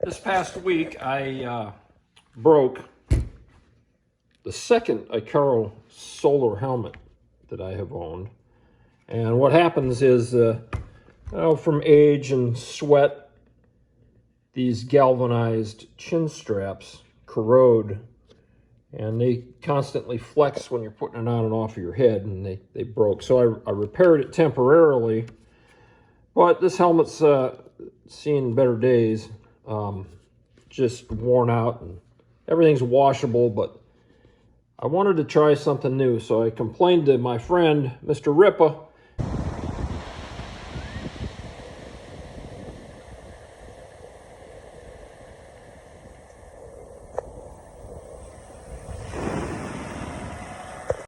This past week, I broke the second Icaro solar helmet that I have owned. And what happens is, from age and sweat, these galvanized chin straps corrode, and they constantly flex when you're putting it on and off of your head, and they broke. So I repaired it temporarily, but this helmet's seen better days. Just worn out, and everything's washable, but I wanted to try something new, so I complained to my friend, Mr. Ripa.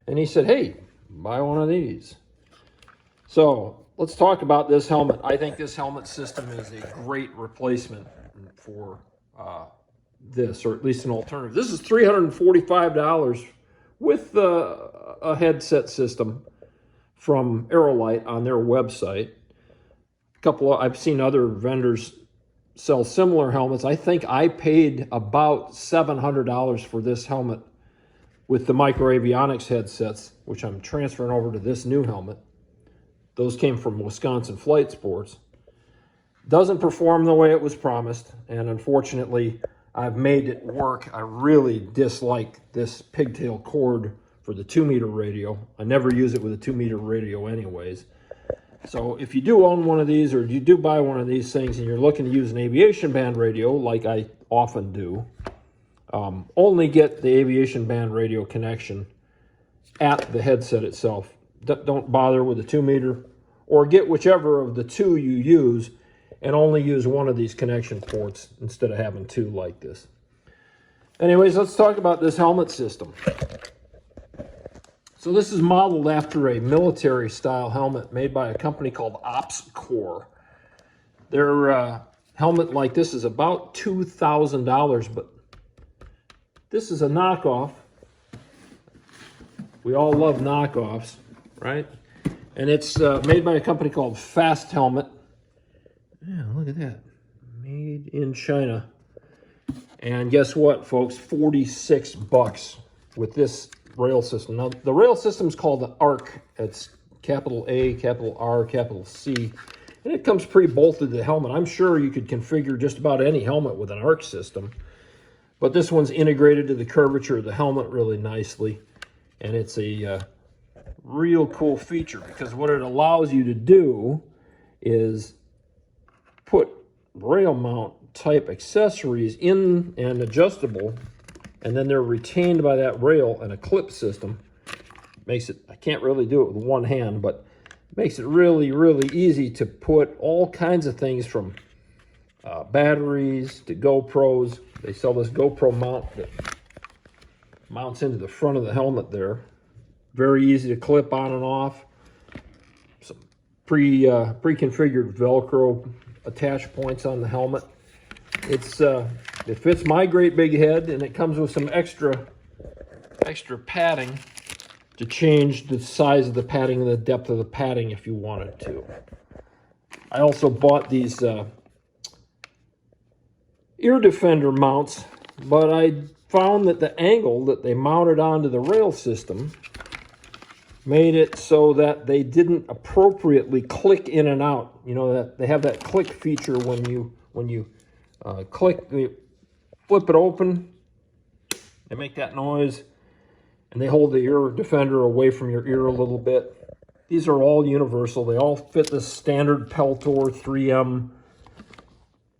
And he said, hey, buy one of these. So let's talk about this helmet. I think this helmet system is a great replacement for this, or at least an alternative. This is $345 with a headset system from Aerolite on their website. I've seen other vendors sell similar helmets. I think I paid about $700 for this helmet with the microavionics headsets, which I'm transferring over to this new helmet. Those came from Wisconsin Flight Sports. Doesn't perform the way it was promised, and unfortunately, I've made it work. I really dislike this pigtail cord for the 2-meter radio. I never use it with a 2-meter radio anyways. So if you do own one of these, or you do buy one of these things and you're looking to use an aviation band radio, like I often do, only get the aviation band radio connection at the headset itself. Don't bother with the 2-meter, or get whichever of the two you use and only use one of these connection ports instead of having two like this. Anyways, let's talk about this helmet system. So this is modeled after a military style helmet made by a company called OpsCore. Their helmet like this is about $2,000, but this is a knockoff. We all love knockoffs, right? And it's made by a company called Fast Helmet. Yeah, look at that. Made in China. And guess what, folks? $46 with this rail system. Now, the rail system is called the ARC. It's capital A, capital R, capital C. And it comes pre-bolted to the helmet. I'm sure you could configure just about any helmet with an ARC system. But this one's integrated to the curvature of the helmet really nicely. And it's a real cool feature, because what it allows you to do is put rail mount type accessories in and adjustable, and then they're retained by that rail and a clip system. Makes it, I can't really do it with one hand, but makes it really, really easy to put all kinds of things from batteries to GoPros. They sell this GoPro mount that mounts into the front of the helmet there. Very easy to clip on and off. Some pre-configured Velcro attach points on the helmet. It fits my great big head, and it comes with some extra padding to change the size of the padding and the depth of the padding if you wanted to. I also bought these ear defender mounts, but I found that the angle that they mounted onto the rail system made it so that they didn't appropriately click in and out. You know, that they have that click feature when you flip it open, they make that noise, and they hold the ear defender away from your ear a little bit. These are all universal. They all fit the standard Peltor 3M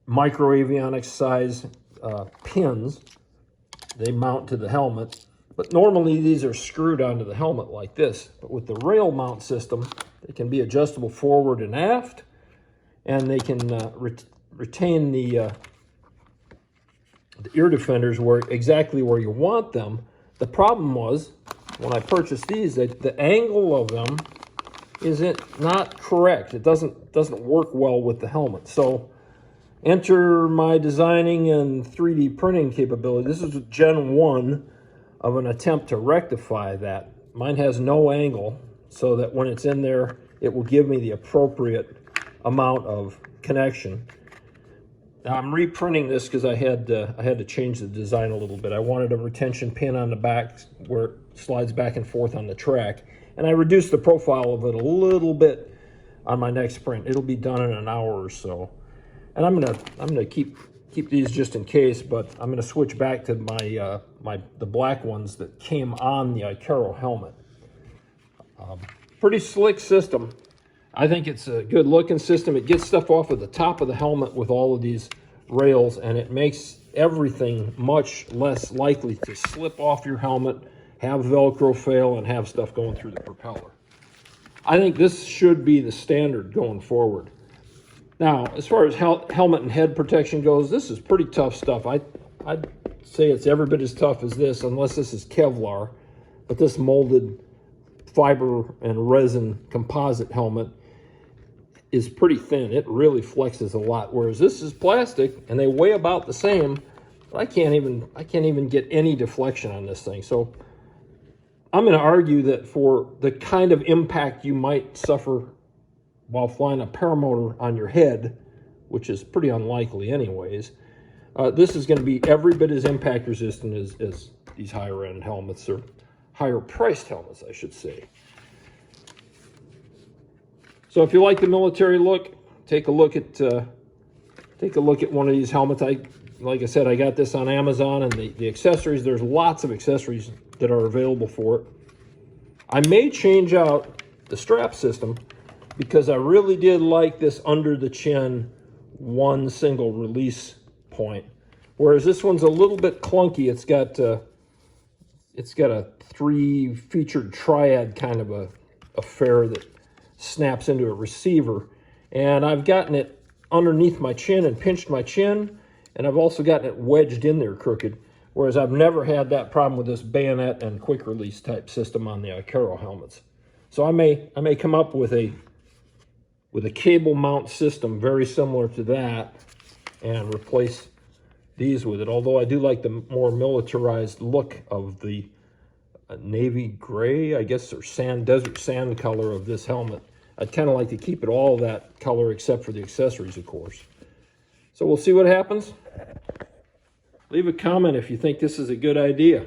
microavionics size pins. They mount to the helmet. But normally these are screwed onto the helmet like this. But with the rail mount system, they can be adjustable forward and aft, and they can retain the ear defenders exactly where you want them. The problem was, when I purchased these, that the angle of them isn't not correct. It doesn't work well with the helmet. So enter my designing and 3D printing capability. This is Gen 1 of an attempt to rectify that. Mine has no angle, so that when it's in there, it will give me the appropriate amount of connection. Now I'm reprinting this because I had to change the design a little bit. I wanted a retention pin on the back where it slides back and forth on the track, and I reduced the profile of it a little bit on my next print. It'll be done in an hour or so, and I'm gonna keep these just in case, but I'm gonna switch back to my the black ones that came on the Icaro helmet. Pretty slick system. I think it's a good looking system. It gets stuff off of the top of the helmet with all of these rails, and it makes everything much less likely to slip off your helmet, have Velcro fail, and have stuff going through the propeller. I think this should be the standard going forward. Now, as far as helmet and head protection goes, this is pretty tough stuff. I'd say it's every bit as tough as this, unless this is Kevlar, but this molded fiber and resin composite helmet is pretty thin. It really flexes a lot, whereas this is plastic and they weigh about the same, but I can't even get any deflection on this thing. So I'm going to argue that for the kind of impact you might suffer while flying a paramotor on your head, which is pretty unlikely anyways, this is going to be every bit as impact resistant as these higher end helmets, or higher priced helmets, I should say. So if you like the military look, take a look at one of these helmets. Like I said, I got this on Amazon, and the accessories, there's lots of accessories that are available for it. I may change out the strap system because I really did like this under the chin one single release point, whereas this one's a little bit clunky. It's got a 3 featured triad kind of a affair that snaps into a receiver, and I've gotten it underneath my chin and pinched my chin, and I've also gotten it wedged in there crooked, whereas I've never had that problem with this bayonet and quick release type system on the Icaro helmets. So I may come up with a cable mount system very similar to that and replace these with it, although I do like the more militarized look of the navy gray, I guess, or desert sand color of this helmet. I'd kind of like to keep it all that color except for the accessories, of course. So we'll see what happens. Leave a comment if you think this is a good idea.